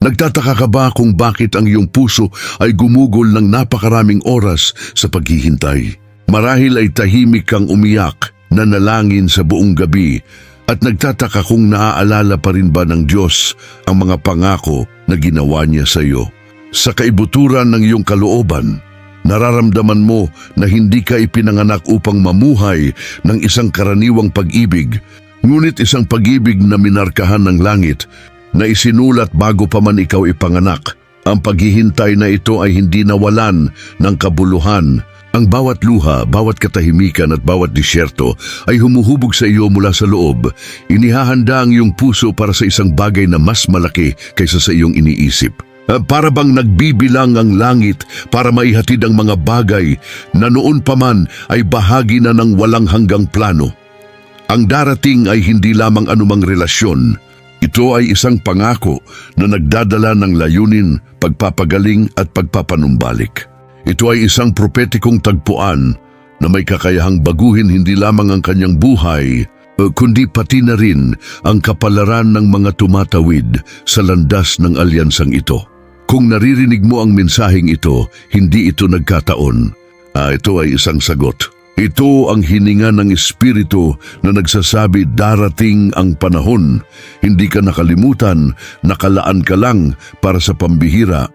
Nagtataka ka ba kung bakit ang iyong puso ay gumugol ng napakaraming oras sa paghihintay? Marahil ay tahimik kang umiyak, nanalangin sa buong gabi, at nagtataka kung naaalala pa rin ba ng Diyos ang mga pangako na ginawa niya sa iyo. Sa kaibuturan ng iyong kalooban, nararamdaman mo na hindi ka ipinanganak upang mamuhay ng isang karaniwang pag-ibig, ngunit isang pag-ibig na minarkahan ng langit, na isinulat bago pa man ikaw ipanganak. Ang paghihintay na ito ay hindi nawalan ng kabuluhan. Ang bawat luha, bawat katahimikan at bawat disyerto ay humuhubog sa iyo mula sa loob. Inihahanda ang iyong puso para sa isang bagay na mas malaki kaysa sa iyong iniisip. Para bang nagbibilang ang langit para maihatid ang mga bagay na noon pa man ay bahagi na ng walang hanggang plano. Ang darating ay hindi lamang anumang relasyon. Ito ay isang pangako na nagdadala ng layunin, pagpapagaling at pagpapanumbalik. Ito ay isang propetikong tagpuan na may kakayahang baguhin hindi lamang ang kanyang buhay, kundi pati na rin ang kapalaran ng mga tumatawid sa landas ng alyansang ito. Kung naririnig mo ang mensaheng ito, hindi ito nagkataon. Ito ay isang sagot. Ito ang hininga ng Espiritu na nagsasabi darating ang panahon. Hindi ka nakalimutan, nakalaan ka lang para sa pambihira.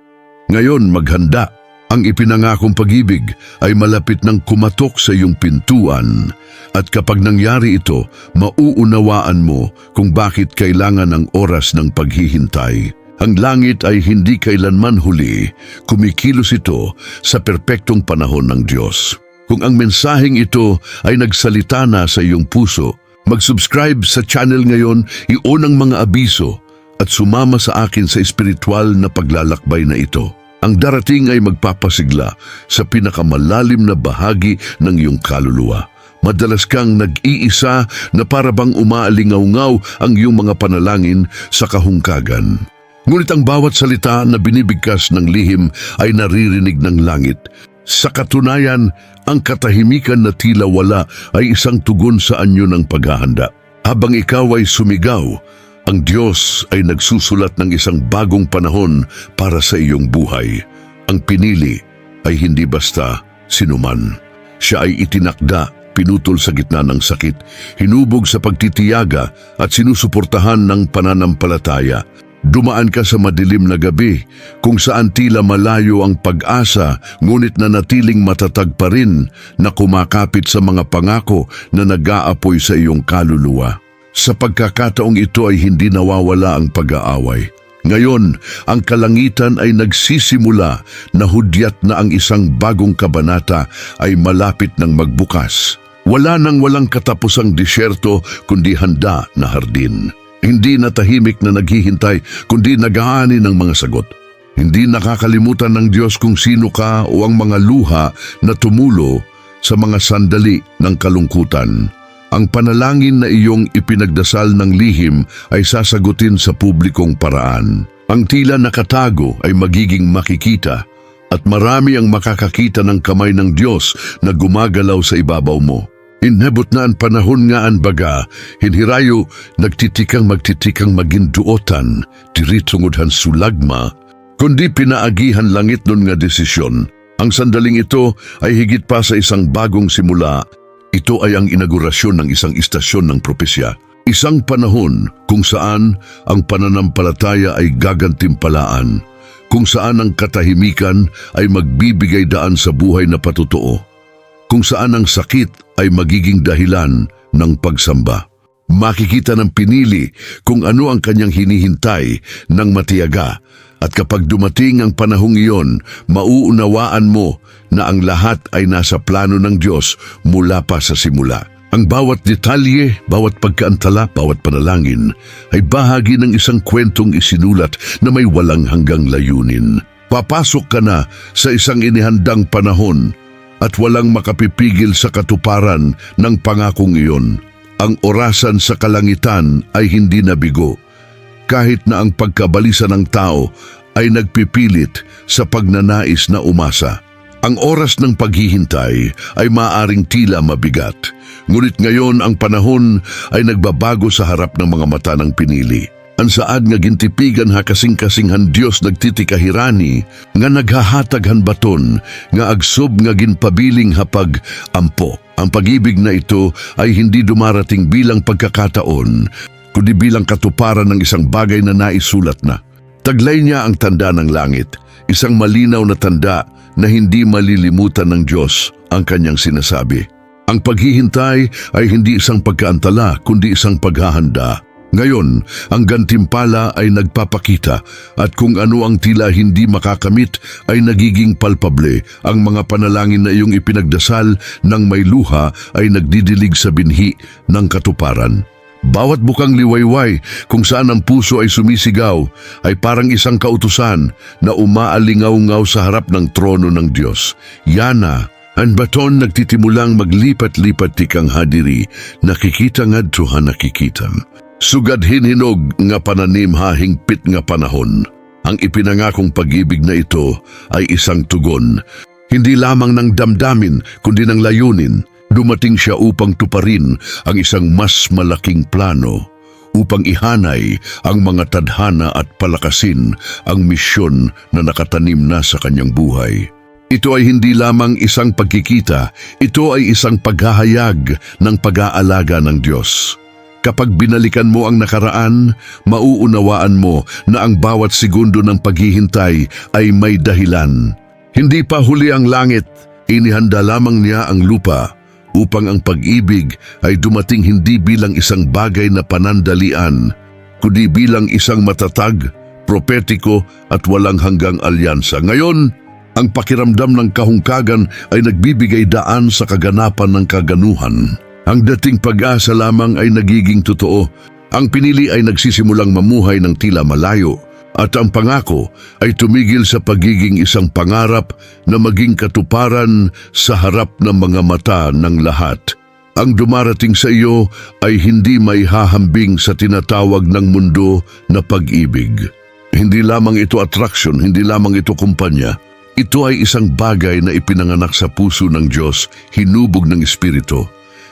Ngayon maghanda. Ang ipinangakong pag-ibig ay malapit ng kumatok sa iyong pintuan. At kapag nangyari ito, mauunawaan mo kung bakit kailangan ng oras ng paghihintay. Ang langit ay hindi kailanman huli, kumikilos ito sa perpektong panahon ng Diyos. Kung ang mensaheng ito ay nagsalita na sa iyong puso, mag-subscribe sa channel ngayon, i-on ang mga abiso at sumama sa akin sa espiritual na paglalakbay na ito. Ang darating ay magpapasigla sa pinakamalalim na bahagi ng iyong kaluluwa. Madalas kang nag-iisa na para bang umaalingaw-ngaw ang iyong mga panalangin sa kahungkagan. Ngunit ang bawat salita na binibigkas ng lihim ay naririnig ng langit. Sa katunayan, ang katahimikan na tila wala ay isang tugon sa anyo ng paghahanda. Habang ikaw ay sumigaw, ang Diyos ay nagsusulat ng isang bagong panahon para sa iyong buhay. Ang pinili ay hindi basta sinuman. Siya ay itinakda, pinutol sa gitna ng sakit, hinubog sa pagtitiyaga at sinusuportahan ng pananampalataya. Dumaan ka sa madilim na gabi kung saan tila malayo ang pag-asa, ngunit nanatiling matatag pa rin na kumakapit sa mga pangako na nag-aapoy sa iyong kaluluwa. Sa pagkakataong ito ay hindi nawawala ang pag-aaway. Ngayon, ang kalangitan ay nagsisimula na hudyat na ang isang bagong kabanata ay malapit ng magbukas. Wala nang walang katapusang disyerto kundi handa na hardin. Hindi na tahimik na naghihintay, kundi nag-aani ng mga sagot. Hindi nakakalimutan ng Diyos kung sino ka o ang mga luha na tumulo sa mga sandali ng kalungkutan. Ang panalangin na iyong ipinagdasal ng lihim ay sasagutin sa publikong paraan. Ang tila nakatago ay magiging makikita at marami ang makakakita ng kamay ng Diyos na gumagalaw sa ibabaw mo. Inabot na ang panahon nga ang baga, hinhirayo nagtitikang maginduotan, tiritungudhan sulagma, kundi pinaagihan langit nun nga desisyon. Ang sandaling ito ay higit pa sa isang bagong simula. Ito ay ang inaugurasyon ng isang istasyon ng propesya. Isang panahon kung saan ang pananampalataya ay gagantimpalaan, kung saan ang katahimikan ay magbibigay daan sa buhay na patotoo, kung saan ang sakit ay magiging dahilan ng pagsamba. Makikita ng pinili kung ano ang kanyang hinihintay ng matiyaga, at kapag dumating ang panahong iyon, mauunawaan mo na ang lahat ay nasa plano ng Diyos mula pa sa simula. Ang bawat detalye, bawat pagkaantala, bawat panalangin ay bahagi ng isang kwentong isinulat na may walang hanggang layunin. Papasok ka na sa isang inihandang panahon at walang makapipigil sa katuparan ng pangakong iyon. Ang orasan sa kalangitan ay hindi nabigo, kahit na ang pagkabalisa ng tao ay nagpipilit sa pagnanais na umasa. Ang oras ng paghihintay ay maaring tila mabigat, ngunit ngayon ang panahon ay nagbabago sa harap ng mga mata ng pinili. Ansaad nga gintipigan ha kasing-kasinghan Dios nagtitikahirani, nga naghahataghan baton, nga agsob nga ginpabiling hapag ampo. Ang pag-ibig na ito ay hindi dumarating bilang pagkakataon, kundi bilang katuparan ng isang bagay na naisulat na. Taglay niya ang tanda ng langit, isang malinaw na tanda na hindi malilimutan ng Diyos ang kanyang sinasabi. Ang paghihintay ay hindi isang pagkaantala, kundi isang paghahanda. Ngayon, ang gantimpala ay nagpapakita at kung ano ang tila hindi makakamit ay nagiging palpable. Ang mga panalangin na iyong ipinagdasal ng may luha ay nagdidilig sa binhi ng katuparan. Bawat bukang liwayway kung saan ang puso ay sumisigaw ay parang isang kautusan na umaalingaw-ngaw sa harap ng trono ng Diyos. Yana, ang baton nagtitimulang maglipat-lipat tikang hadiri, nakikita ngadto ha nakikitam. Sugad hinhinog nga pananim ha hingpit nga panahon. Ang ipinangakong pag-ibig na ito ay isang tugon, hindi lamang ng damdamin kundi ng layunin. Dumating siya upang tuparin ang isang mas malaking plano, upang ihanay ang mga tadhana at palakasin ang misyon na nakatanim na sa kanyang buhay. Ito ay hindi lamang isang pagkikita, ito ay isang paghahayag ng pag-aalaga ng Diyos. Kapag binalikan mo ang nakaraan, mauunawaan mo na ang bawat segundo ng paghihintay ay may dahilan. Hindi pa huli ang langit, inihanda lamang niya ang lupa upang ang pag-ibig ay dumating hindi bilang isang bagay na panandalian, kundi bilang isang matatag, propetiko at walang hanggang alyansa. Ngayon, ang pakiramdam ng kahungkagan ay nagbibigay daan sa kaganapan ng kaganuhan. Ang dating pag-asa lamang ay nagiging totoo. Ang pinili ay nagsisimulang mamuhay ng tila malayo at ang pangako ay tumigil sa pagiging isang pangarap na maging katuparan sa harap ng mga mata ng lahat. Ang dumarating sa iyo ay hindi may hahambing sa tinatawag ng mundo na pag-ibig. Hindi lamang ito attraction, hindi lamang ito kumpanya. Ito ay isang bagay na ipinanganak sa puso ng Diyos, hinubog ng Espiritu,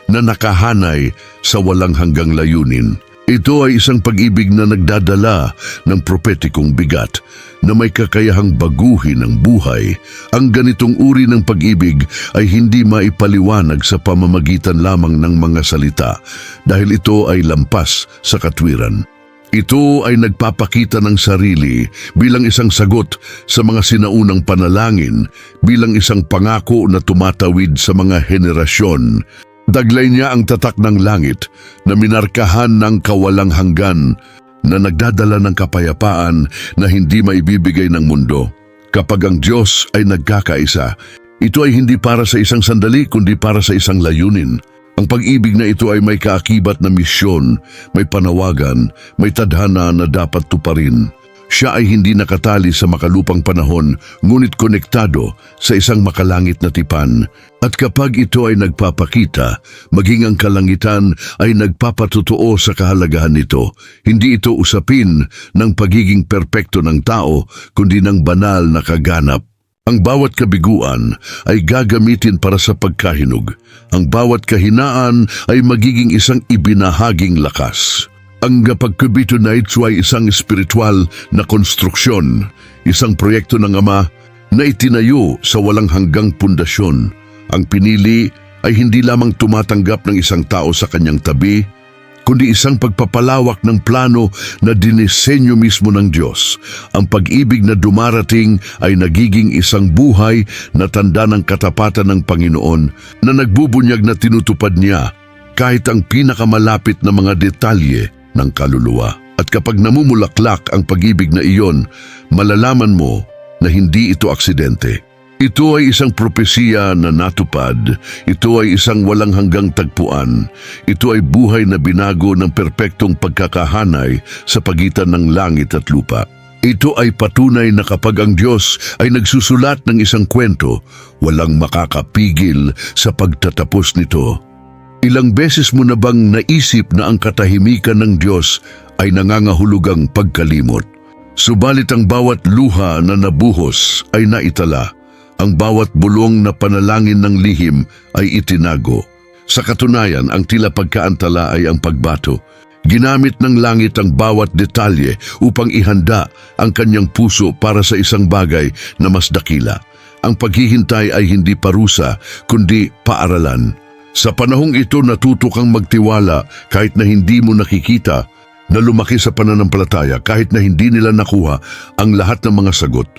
na nakahanay sa walang hanggang layunin. Ito ay isang pag-ibig na nagdadala ng propetikong bigat na may kakayahang baguhin ang buhay. Ang ganitong uri ng pag-ibig ay hindi maipaliwanag sa pamamagitan lamang ng mga salita dahil ito ay lampas sa katwiran. Ito ay nagpapakita ng sarili bilang isang sagot sa mga sinaunang panalangin, bilang isang pangako na tumatawid sa mga henerasyon. Daglay niya ang tatak ng langit na minarkahan ng kawalang hanggan na nagdadala ng kapayapaan na hindi maibibigay ng mundo. Kapag ang Diyos ay nagkakaisa, ito ay hindi para sa isang sandali kundi para sa isang layunin. Ang pag-ibig na ito ay may kaakibat na misyon, may panawagan, may tadhana na dapat tuparin. Siya ay hindi nakatali sa makalupang panahon, ngunit konektado sa isang makalangit na tipan. At kapag ito ay nagpapakita, maging ang kalangitan ay nagpapatotoo sa kahalagahan nito. Hindi ito usapin ng pagiging perpekto ng tao, kundi ng banal na kaganap. Ang bawat kabiguan ay gagamitin para sa pagkahinog. Ang bawat kahinaan ay magiging isang ibinahaging lakas. Ang pagkabito na ito ay isang espiritual na konstruksyon, isang proyekto ng Ama na itinayo sa walang hanggang pundasyon. Ang pinili ay hindi lamang tumatanggap ng isang tao sa kanyang tabi, kundi isang pagpapalawak ng plano na dinisenyo mismo ng Diyos. Ang pag-ibig na dumarating ay nagiging isang buhay na tanda ng katapatan ng Panginoon na nagbubunyag na tinutupad niya kahit ang pinakamalapit na mga detalye ng kaluluwa. At kapag namumulaklak ang pag-ibig na iyon, malalaman mo na hindi ito aksidente. Ito ay isang propesiya na natupad. Ito ay isang walang hanggang tagpuan. Ito ay buhay na binago ng perpektong pagkakahanay sa pagitan ng langit at lupa. Ito ay patunay na kapag ang Diyos ay nagsusulat ng isang kwento, walang makakapigil sa pagtatapos nito. Ilang beses mo na bang naisip na ang katahimikan ng Diyos ay nangangahulugang pagkalimot? Subalit ang bawat luha na nabuhos ay naitala. Ang bawat bulong na panalangin ng lihim ay itinago. Sa katunayan, ang tila pagkaantala ay ang pagbato. Ginamit ng langit ang bawat detalye upang ihanda ang kanyang puso para sa isang bagay na mas dakila. Ang paghihintay ay hindi parusa, kundi paaralan. Sa panahong ito natuto kang magtiwala kahit na hindi mo nakikita, na lumaki sa pananampalataya kahit na hindi nila nakuha ang lahat ng mga sagot.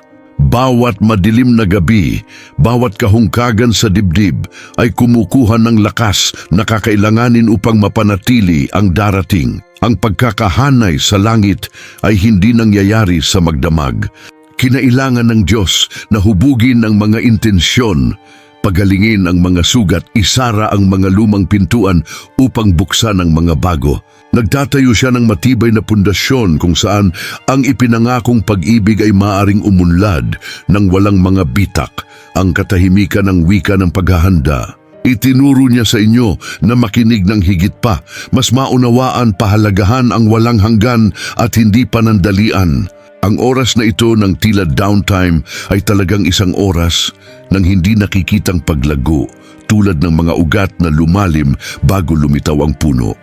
Bawat madilim na gabi, bawat kahungkagan sa dibdib ay kumukuha ng lakas na kakailanganin upang mapanatili ang darating. Ang pagkakahanay sa langit ay hindi nangyayari sa magdamag. Kinailangan ng Diyos na hubugin ang mga intensyon, pagalingin ang mga sugat, isara ang mga lumang pintuan upang buksan ang mga bago. Nagtatayo siya ng matibay na pundasyon kung saan ang ipinangakong pag-ibig ay maaring umunlad ng walang mga bitak, ang katahimikan ng wika ng paghahanda. Itinuro niya sa inyo na makinig ng higit pa, mas maunawaan, pahalagahan ang walang hanggan at hindi panandalian. Ang oras na ito ng tila downtime ay talagang isang oras ng hindi nakikitang paglago, tulad ng mga ugat na lumalim bago lumitaw ang puno.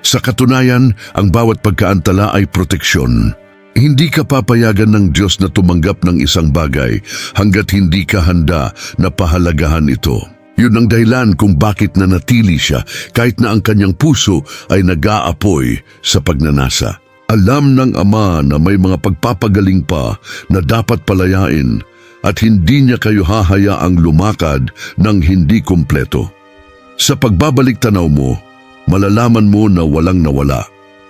Sa katunayan, ang bawat pagkaantala ay proteksyon. Hindi ka papayagan ng Diyos na tumanggap ng isang bagay hanggat hindi ka handa na pahalagahan ito. Yun ang dahilan kung bakit nanatili siya kahit na ang kanyang puso ay nag-aapoy sa pagnanasa. Alam ng Ama na may mga pagpapagaling pa na dapat palayain at hindi niya kayo hahayaang lumakad ng hindi kumpleto. Sa pagbabalik tanaw mo, malalaman mo na walang nawala.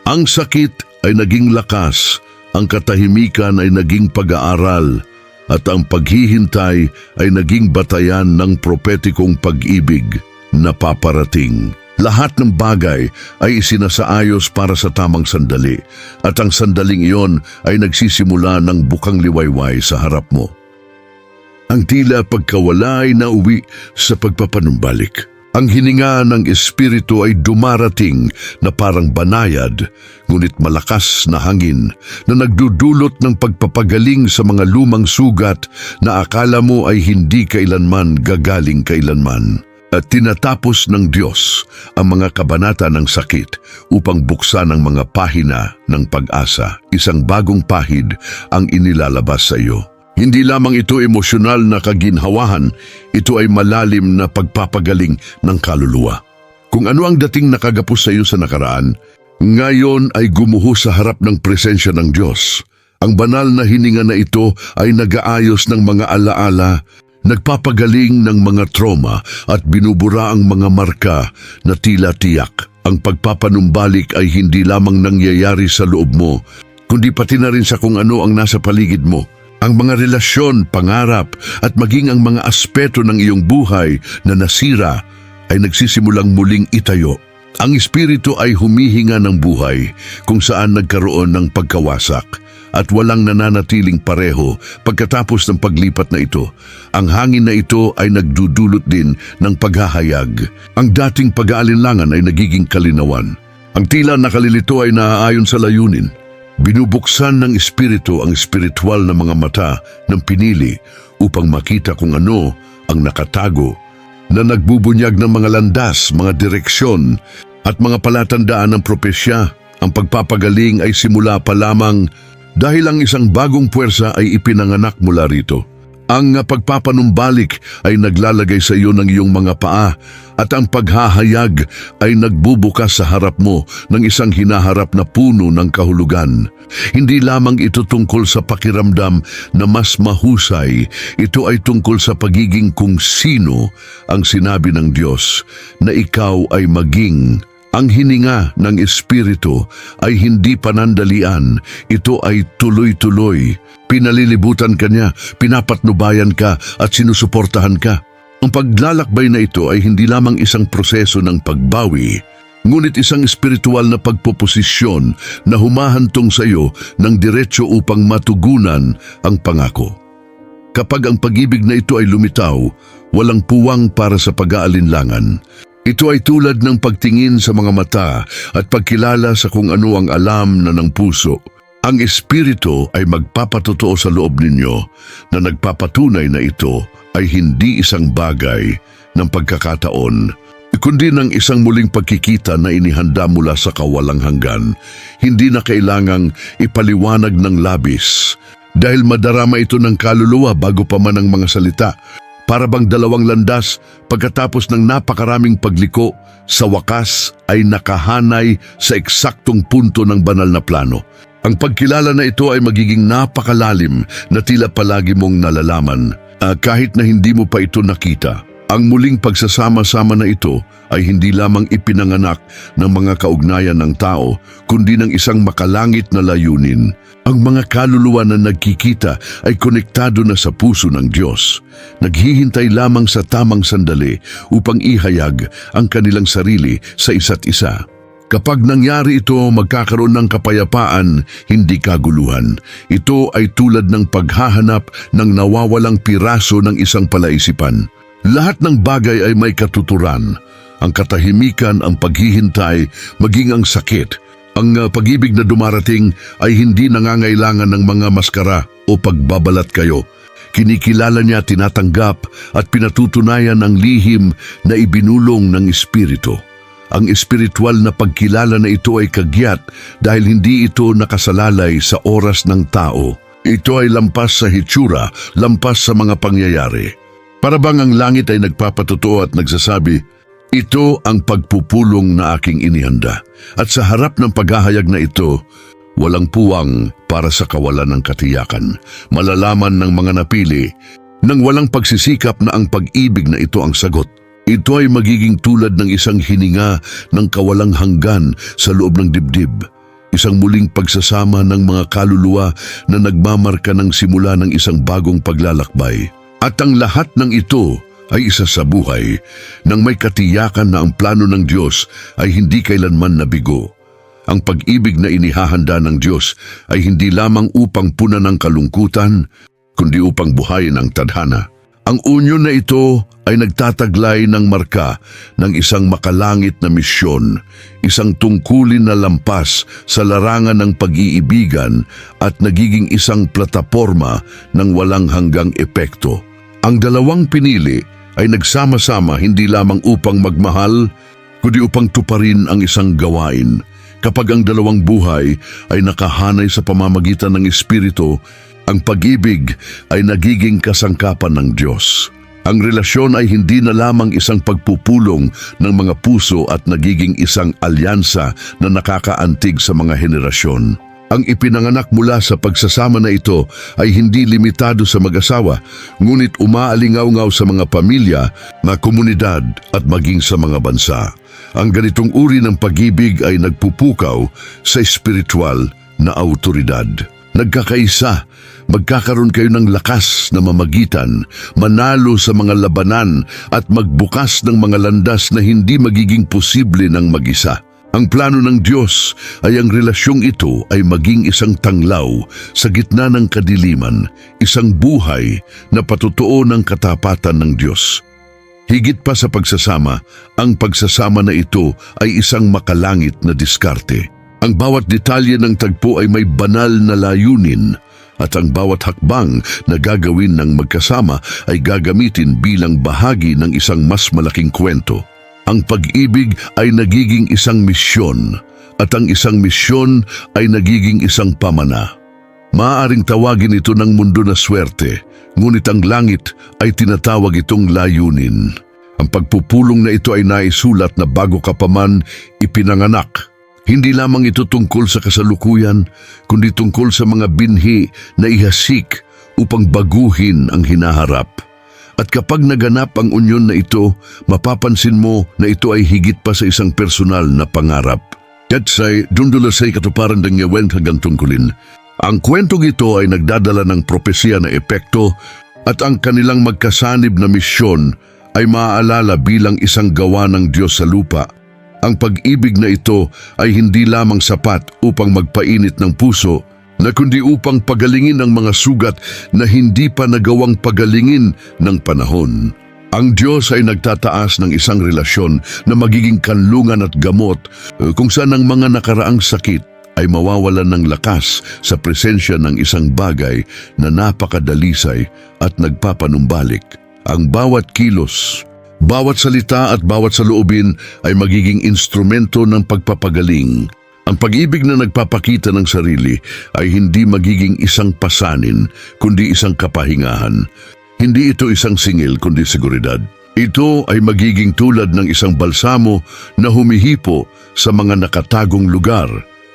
Ang sakit ay naging lakas, ang katahimikan ay naging pag-aaral, at ang paghihintay ay naging batayan ng propetikong pag-ibig na paparating. Lahat ng bagay ay isinasaayos para sa tamang sandali, at ang sandaling iyon ay nagsisimula ng bukang liwayway sa harap mo. Ang tila pagkawala ay nauwi sa pagpapanumbalik. Ang hininga ng Espiritu ay dumarating na parang banayad, ngunit malakas na hangin na nagdudulot ng pagpapagaling sa mga lumang sugat na akala mo ay hindi kailanman gagaling kailanman. At tinatapos ng Diyos ang mga kabanata ng sakit upang buksan ang mga pahina ng pag-asa. Isang bagong pahid ang inilalabas sa iyo. Hindi lamang ito emosyonal na kaginhawahan, ito ay malalim na pagpapagaling ng kaluluwa. Kung ano ang dating nakagapos sa iyo sa nakaraan, ngayon ay gumuho sa harap ng presensya ng Diyos. Ang banal na hininga na ito ay nag-aayos ng mga alaala, nagpapagaling ng mga trauma at binubura ang mga marka na tila tiyak. Ang pagpapanumbalik ay hindi lamang nangyayari sa loob mo, kundi pati na rin sa kung ano ang nasa paligid mo. Ang mga relasyon, pangarap at maging ang mga aspeto ng iyong buhay na nasira ay nagsisimulang muling itayo. Ang Espiritu ay humihinga ng buhay kung saan nagkaroon ng pagkawasak at walang nananatiling pareho pagkatapos ng paglipat na ito. Ang hangin na ito ay nagdudulot din ng paghahayag. Ang dating pag-aalinlangan ay nagiging kalinawan. Ang tila nakalilito ay naaayon sa layunin. Binubuksan ng Espiritu ang espiritual na mga mata ng pinili upang makita kung ano ang nakatago na nagbubunyag ng mga landas, mga direksyon at mga palatandaan ng propesya. Ang pagpapagaling ay simula pa lamang dahil ang isang bagong puwersa ay ipinanganak mula rito. Ang pagpapanumbalik ay naglalagay sa iyo ng iyong mga paa at ang paghahayag ay nagbubukas sa harap mo ng isang hinaharap na puno ng kahulugan. Hindi lamang ito tungkol sa pakiramdam na mas mahusay, ito ay tungkol sa pagiging kung sino ang sinabi ng Diyos na ikaw ay maging. Ang hininga ng Espiritu ay hindi panandalian, ito ay tuloy-tuloy. Pinalilibutan ka niya, pinapatnubayan ka at sinusuportahan ka. Ang paglalakbay na ito ay hindi lamang isang proseso ng pagbawi, ngunit isang espiritual na pagpoposisyon na humahantong sa iyo ng diretso upang matugunan ang pangako. Kapag ang pag-ibig na ito ay lumitaw, walang puwang para sa pag-aalinlangan. Ito ay tulad ng pagtingin sa mga mata at pagkilala sa kung ano ang alam na ng puso. Ang Espiritu ay magpapatotoo sa loob ninyo na nagpapatunay na ito ay hindi isang bagay ng pagkakataon, kundi ng isang muling pagkikita na inihanda mula sa kawalang hanggan. Hindi na kailangang ipaliwanag ng labis dahil madarama ito ng kaluluwa bago pa man ang mga salita. Para bang dalawang landas pagkatapos ng napakaraming pagliko, sa wakas ay nakahanay sa eksaktong punto ng banal na plano. Ang pagkilala na ito ay magiging napakalalim na tila palagi mong nalalaman kahit na hindi mo pa ito nakita. Ang muling pagsasama-sama na ito ay hindi lamang ipinanganak ng mga kaugnayan ng tao, kundi ng isang makalangit na layunin. Ang mga kaluluwa na nagkikita ay konektado na sa puso ng Diyos. Naghihintay lamang sa tamang sandali upang ihayag ang kanilang sarili sa isa't isa. Kapag nangyari ito, magkakaroon ng kapayapaan, hindi kaguluhan. Ito ay tulad ng paghahanap ng nawawalang piraso ng isang palaisipan. Lahat ng bagay ay may katuturan. Ang katahimikan, ang paghihintay, maging ang sakit. Ang pag-ibig na dumarating ay hindi nangangailangan ng mga maskara o pagbabalat kayo. Kinikilala niya, tinatanggap at pinatutunayan ang lihim na ibinulong ng Espiritu. Ang espiritual na pagkilala na ito ay kagyat dahil hindi ito nakasalalay sa oras ng tao. Ito ay lampas sa hitsura, lampas sa mga pangyayari. Para bang ang langit ay nagpapatotoo at nagsasabi, ito ang pagpupulong na aking inihanda. At sa harap ng paghahayag na ito, walang puwang para sa kawalan ng katiyakan. Malalaman ng mga napili nang walang pagsisikap na ang pag-ibig na ito ang sagot. Ito ay magiging tulad ng isang hininga ng kawalang hanggan sa loob ng dibdib. Isang muling pagsasama ng mga kaluluwa na nagmamarka ng simula ng isang bagong paglalakbay. At ang lahat ng ito ay isa sa buhay nang may katiyakan na ang plano ng Diyos ay hindi kailanman nabigo. Ang pag-ibig na inihahanda ng Diyos ay hindi lamang upang punan ng kalungkutan, kundi upang buhayin ang tadhana. Ang unyon na ito ay nagtataglay ng marka ng isang makalangit na misyon, isang tungkulin na lampas sa larangan ng pag-iibigan at nagiging isang plataporma ng walang hanggang epekto. Ang dalawang pinili ay nagsama-sama hindi lamang upang magmahal, kundi upang tuparin ang isang gawain. Kapag ang dalawang buhay ay nakahanay sa pamamagitan ng Espiritu, ang pag-ibig ay nagiging kasangkapan ng Diyos. Ang relasyon ay hindi na lamang isang pagpupulong ng mga puso at nagiging isang alyansa na nakakaantig sa mga henerasyon. Ang ipinanganak mula sa pagsasama na ito ay hindi limitado sa mag-asawa, ngunit umaalingaw-ngaw sa mga pamilya, mga komunidad at maging sa mga bansa. Ang ganitong uri ng pag-ibig ay nagpupukaw sa espiritual na autoridad. Nagkakaisa, magkakaroon kayo ng lakas na mamagitan, manalo sa mga labanan at magbukas ng mga landas na hindi magiging posible ng mag-isa. Ang plano ng Diyos ay ang relasyong ito ay maging isang tanglaw sa gitna ng kadiliman, isang buhay na patutuo ng katapatan ng Diyos. Higit pa sa pagsasama, ang pagsasama na ito ay isang makalangit na diskarte. Ang bawat detalye ng tagpo ay may banal na layunin at ang bawat hakbang na gagawin ng magkasama ay gagamitin bilang bahagi ng isang mas malaking kwento. Ang pag-ibig ay nagiging isang misyon at ang isang misyon ay nagiging isang pamana. Maaaring tawagin ito ng mundo na swerte, ngunit ang langit ay tinatawag itong layunin. Ang pagpupulong na ito ay naisulat na bago ka pa man ipinanganak. Hindi lamang ito tungkol sa kasalukuyan, kundi tungkol sa mga binhi na ihasik upang baguhin ang hinaharap. At kapag naganap ang unyon na ito, mapapansin mo na ito ay higit pa sa isang personal na pangarap. Katsay, dundulasay katuparan ng yawent hanggang tungkulin. Ang kwentong ito ay nagdadala ng propesya na epekto at ang kanilang magkasanib na misyon ay maaalala bilang isang gawa ng Diyos sa lupa. Ang pag-ibig na ito ay hindi lamang sapat upang magpainit ng puso, na kundi upang pagalingin ang mga sugat na hindi pa nagawang pagalingin ng panahon. Ang Diyos ay nagtataas ng isang relasyon na magiging kanlungan at gamot kung saan ang mga nakaraang sakit ay mawawalan ng lakas sa presensya ng isang bagay na napakadalisay at nagpapanumbalik. Ang bawat kilos, Bawat salita at bawat saloobin ay magiging instrumento ng pagpapagaling. Ang pag-ibig na nagpapakita ng sarili ay hindi magiging isang pasanin, kundi isang kapahingahan. Hindi ito isang singil, kundi seguridad. Ito ay magiging tulad ng isang balsamo na humihipo sa mga nakatagong lugar,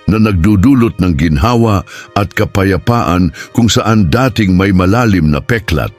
na nagdudulot ng ginhawa at kapayapaan kung saan dating may malalim na peklat.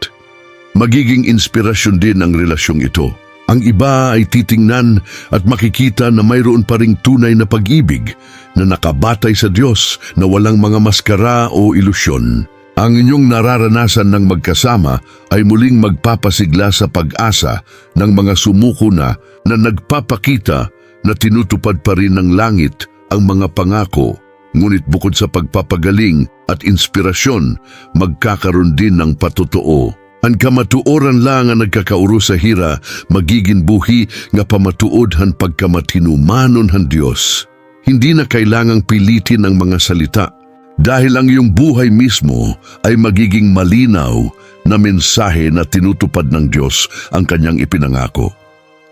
Magiging inspirasyon din ang relasyong ito. Ang iba ay titingnan at makikita na mayroon pa ring tunay na pag-ibig na nakabatay sa Diyos, na walang mga maskara o ilusyon. Ang inyong nararanasan ng magkasama ay muling magpapasigla sa pag-asa ng mga sumuko na nagpapakita na tinutupad pa rin ng langit ang mga pangako. Ngunit bukod sa pagpapagaling at inspirasyon, magkakaroon din ng patotoo. Ang kamatuoran lang ang nagkakauro sa hira, magiging buhi nga pamatuod han pagkamatinumanon han Diyos. Hindi na kailangang pilitin ang mga salita, dahil ang iyong buhay mismo ay magiging malinaw na mensahe na tinutupad ng Diyos ang kanyang ipinangako.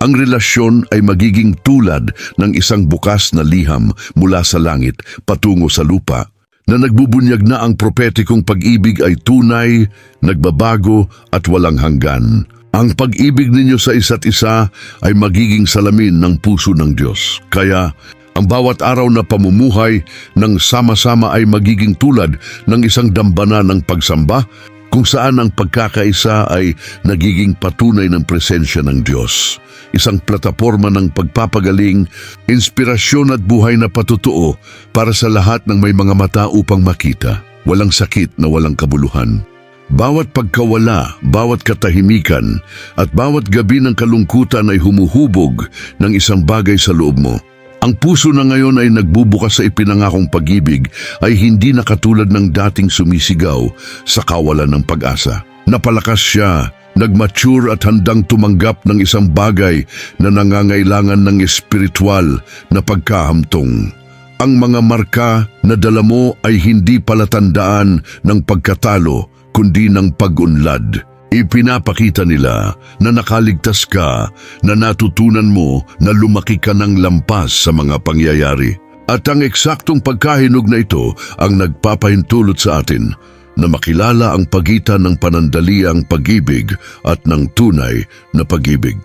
Ang relasyon ay magiging tulad ng isang bukas na liham mula sa langit patungo sa lupa, na nagbubunyag na ang propetikong pag-ibig ay tunay, nagbabago at walang hanggan. Ang pag-ibig ninyo sa isa't isa ay magiging salamin ng puso ng Diyos. Kaya, ang bawat araw na pamumuhay ng sama-sama ay magiging tulad ng isang dambana ng pagsamba, kung saan ang pagkakaisa ay nagiging patunay ng presensya ng Diyos. Isang plataporma ng pagpapagaling, inspirasyon at buhay na patotoo para sa lahat ng may mga mata upang makita. Walang sakit na walang kabuluhan. Bawat pagkawala, bawat katahimikan, at bawat gabi ng kalungkutan ay humuhubog ng isang bagay sa loob mo. Ang puso na ngayon ay nagbubukas sa ipinangakong pag-ibig ay hindi na katulad ng dating sumisigaw sa kawalan ng pag-asa. Napalakas siya, nag-mature at handang tumanggap ng isang bagay na nangangailangan ng espiritual na pagkahamtong. Ang mga marka na dala mo ay hindi palatandaan ng pagkatalo, kundi ng pag-unlad. Ipinapakita nila na nakaligtas ka, na natutunan mo na lumaki ka ng lampas sa mga pangyayari. At ang eksaktong pagkahinog na ito ang nagpapahintulot sa atin na makilala ang pagitan ng panandaliang pag-ibig at ng tunay na pag-ibig.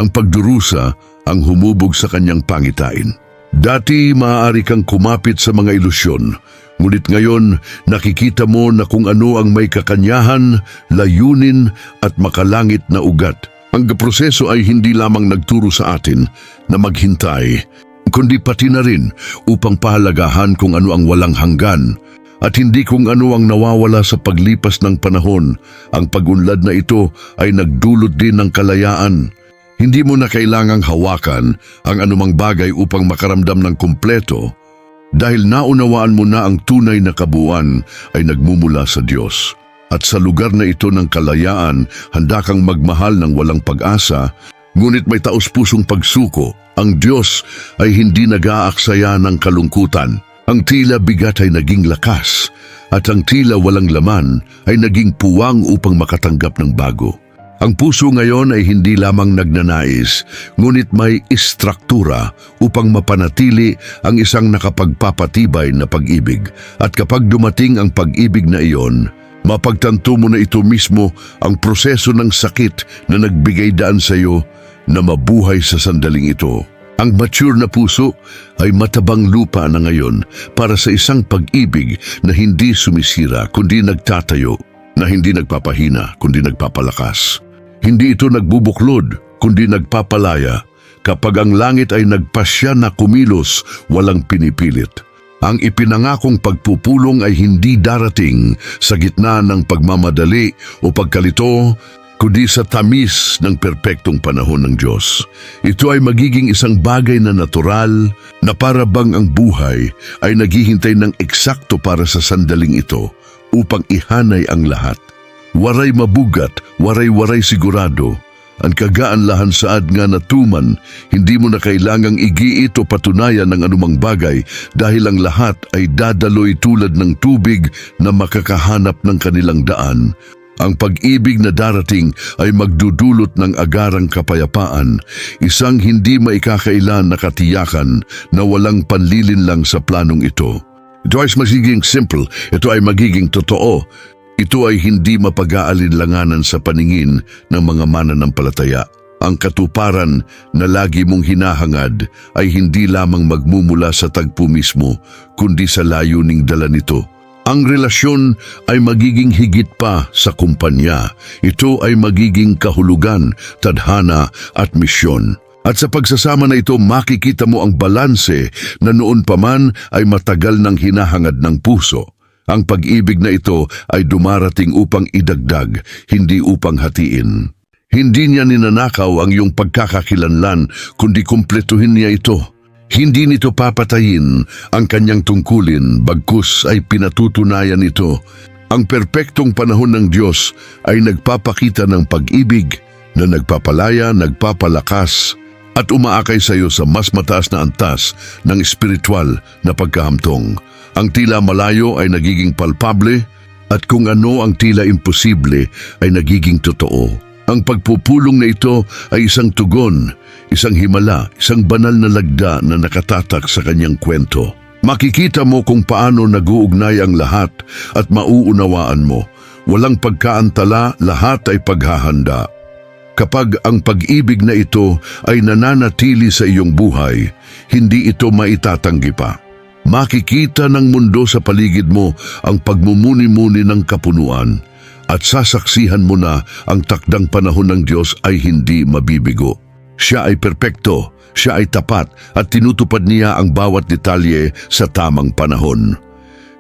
Ang pagdurusa ang humubog sa kanyang pangitain. Dati maaari kang kumapit sa mga ilusyon, ngunit ngayon nakikita mo na kung ano ang may kakanyahan, layunin at makalangit na ugat. Ang proseso ay hindi lamang nagturo sa atin na maghintay, kundi pati na rin upang pahalagahan kung ano ang walang hanggan, at hindi kung ano ang nawawala sa paglipas ng panahon. Ang pag-unlad na ito ay nagdulot din ng kalayaan. Hindi mo na kailangang hawakan ang anumang bagay upang makaramdam ng kumpleto, dahil naunawaan mo na ang tunay na kabuuan ay nagmumula sa Diyos. At sa lugar na ito ng kalayaan, handa kang magmahal ng walang pag-asa, ngunit may taos-pusong pagsuko. Ang Diyos ay hindi nag-aaksaya ng kalungkutan. Ang tila bigat ay naging lakas, at ang tila walang laman ay naging puwang upang makatanggap ng bago. Ang puso ngayon ay hindi lamang nagnanais, ngunit may istruktura upang mapanatili ang isang nakapagpapatibay na pag-ibig. At kapag dumating ang pag-ibig na iyon, mapagtanto mo na ito mismo ang proseso ng sakit na nagbigay daan sa iyo na mabuhay sa sandaling ito. Ang mature na puso ay matabang lupa na ngayon para sa isang pag-ibig na hindi sumisira kundi nagtatayo, na hindi nagpapahina kundi nagpapalakas. Hindi ito nagbubuklod kundi nagpapalaya. Kapag ang langit ay nagpasya na kumilos, walang pinipilit. Ang ipinangakong pagpupulong ay hindi darating sa gitna ng pagmamadali o pagkalito, kundi sa tamis ng perpektong panahon ng Diyos. Ito ay magiging isang bagay na natural, na para bang ang buhay ay naghihintay ng eksakto para sa sandaling ito upang ihanay ang lahat. Waray mabugat, waray-waray sigurado. Ang kagaan-lahan saad nga natuman, hindi mo na kailangang igiit o patunayan ng anumang bagay, dahil ang lahat ay dadaloy tulad ng tubig na makakahanap ng kanilang daan. Ang pag-ibig na darating ay magdudulot ng agarang kapayapaan, isang hindi maikakailan na katiyakan na walang panlilinlang sa planong ito. Ito ay magiging simple, ito ay magiging totoo, ito ay hindi mapag-aalinlanganan sa paningin ng mga mananampalataya. Ang katuparan na lagi mong hinahangad ay hindi lamang magmumula sa tagpo mismo, kundi sa layuning dala nito. Ang relasyon ay magiging higit pa sa kumpanya. Ito ay magiging kahulugan, tadhana at misyon. At sa pagsasama na ito, makikita mo ang balanse na noon pa man ay matagal nang hinahangad ng puso. Ang pag-ibig na ito ay dumarating upang idagdag, hindi upang hatiin. Hindi niya ninanakaw ang iyong pagkakakilanlan, kundi kumpletuhin niya ito. Hindi nito papatayin ang kanyang tungkulin, bagkus ay pinatutunayan ito. Ang perpektong panahon ng Diyos ay nagpapakita ng pag-ibig na nagpapalaya, nagpapalakas at umaakay sa iyo sa mas mataas na antas ng espiritual na pagkahamtong. Ang tila malayo ay nagiging palpable at kung ano ang tila imposible ay nagiging totoo. Ang pagpupulong na ito ay isang tugon, isang himala, isang banal na lagda na nakatatak sa kanyang kwento. Makikita mo kung paano nag-uugnay ang lahat at mauunawaan mo. Walang pagkaantala, lahat ay paghahanda. Kapag ang pag-ibig na ito ay nananatili sa iyong buhay, hindi ito maitatanggi pa. Makikita ng mundo sa paligid mo ang pagmumuni-muni ng kapunuan. At sasaksihan mo na ang takdang panahon ng Diyos ay hindi mabibigo. Siya ay perpekto, siya ay tapat at tinutupad niya ang bawat detalye sa tamang panahon.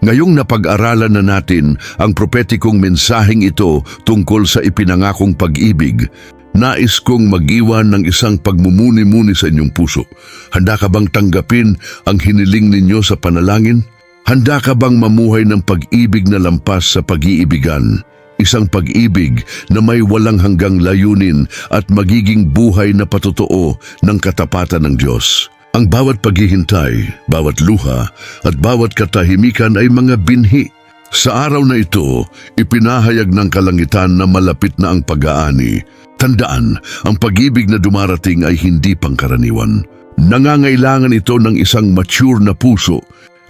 Ngayong napag-aralan na natin ang propetikong mensaheng ito tungkol sa ipinangakong pag-ibig, nais kong mag-iwan ng isang pagmumuni-muni sa inyong puso. Handa ka bang tanggapin ang hiniling ninyo sa panalangin? Handa ka bang mamuhay ng pag-ibig na lampas sa pag-iibigan? Isang pag-ibig na may walang hanggang layunin at magiging buhay na patotoo ng katapatan ng Diyos. Ang bawat paghihintay, bawat luha at bawat katahimikan ay mga binhi. Sa araw na ito, ipinahayag ng kalangitan na malapit na ang pag-aani. Tandaan, ang pag-ibig na dumarating ay hindi pangkaraniwan. Nangangailangan ito ng isang mature na puso,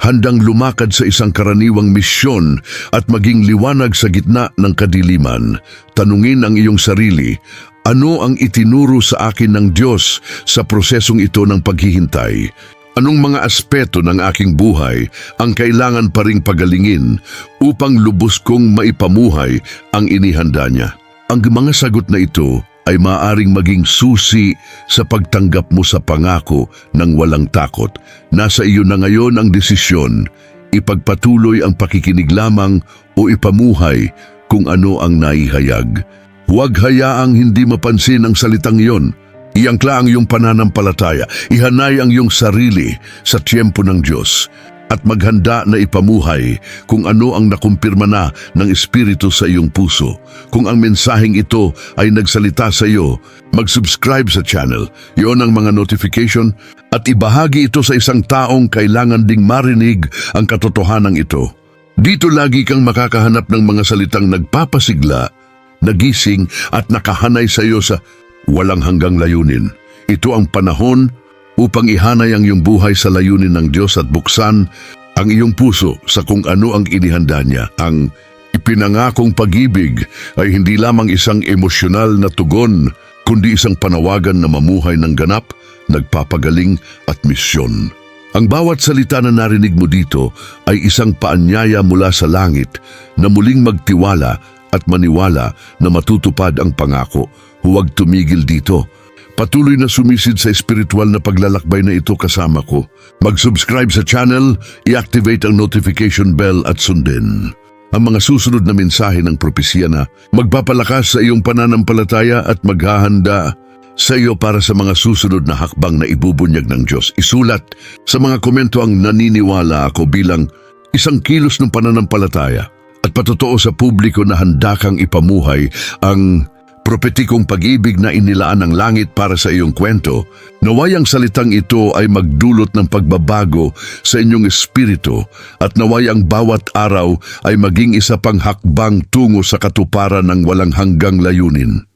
handang lumakad sa isang karaniwang misyon at maging liwanag sa gitna ng kadiliman. Tanungin ang iyong sarili, ano ang itinuro sa akin ng Diyos sa prosesong ito ng paghihintay? Anong mga aspeto ng aking buhay ang kailangan pa ring pagalingin upang lubos kong maipamuhay ang inihanda niya? Ang mga sagot na ito ay maaaring maging susi sa pagtanggap mo sa pangako ng walang takot. Nasa iyo na ngayon ang desisyon, ipagpatuloy ang pakikinig lamang o ipamuhay kung ano ang naihayag. Huwag hayaang hindi mapansin ang salitang iyon. Iangkla ang iyong pananampalataya, ihanay ang iyong sarili sa tiyempo ng Diyos at maghanda na ipamuhay kung ano ang nakumpirma na ng Espiritu sa iyong puso. Kung ang mensaheng ito ay nagsalita sa iyo, mag-subscribe sa channel, iyon ang mga notification at ibahagi ito sa isang taong kailangan ding marinig ang katotohanan ito. Dito lagi kang makakahanap ng mga salitang nagpapasigla, nagising at nakahanay sa iyo sa walang hanggang layunin. Ito ang panahon upang ihanay ang iyong buhay sa layunin ng Diyos at buksan ang iyong puso sa kung ano ang inihanda niya. Ang ipinangakong pag-ibig ay hindi lamang isang emosyonal na tugon, kundi isang panawagan na mamuhay ng ganap, nagpapagaling at misyon. Ang bawat salita na narinig mo dito ay isang paanyaya mula sa langit na muling magtiwala at maniwala na matutupad ang pangako. Huwag tumigil dito. Patuloy na sumisid sa espiritual na paglalakbay na ito kasama ko. Mag-subscribe sa channel, i-activate ang notification bell at sundin ang mga susunod na mensahe ng propesya na magpapalakas sa iyong pananampalataya at maghahanda sa iyo para sa mga susunod na hakbang na ibubunyag ng Diyos. Isulat sa mga komento ang naniniwala ako bilang isang kilos ng pananampalataya at patotoo sa publiko na handa kang ipamuhay ang Propetikong pag-ibig na inilaan ng langit para sa iyong kwento, naway ang salitang ito ay magdulot ng pagbabago sa inyong espiritu at naway ang bawat araw ay maging isa pang hakbang tungo sa katuparan ng walang hanggang layunin.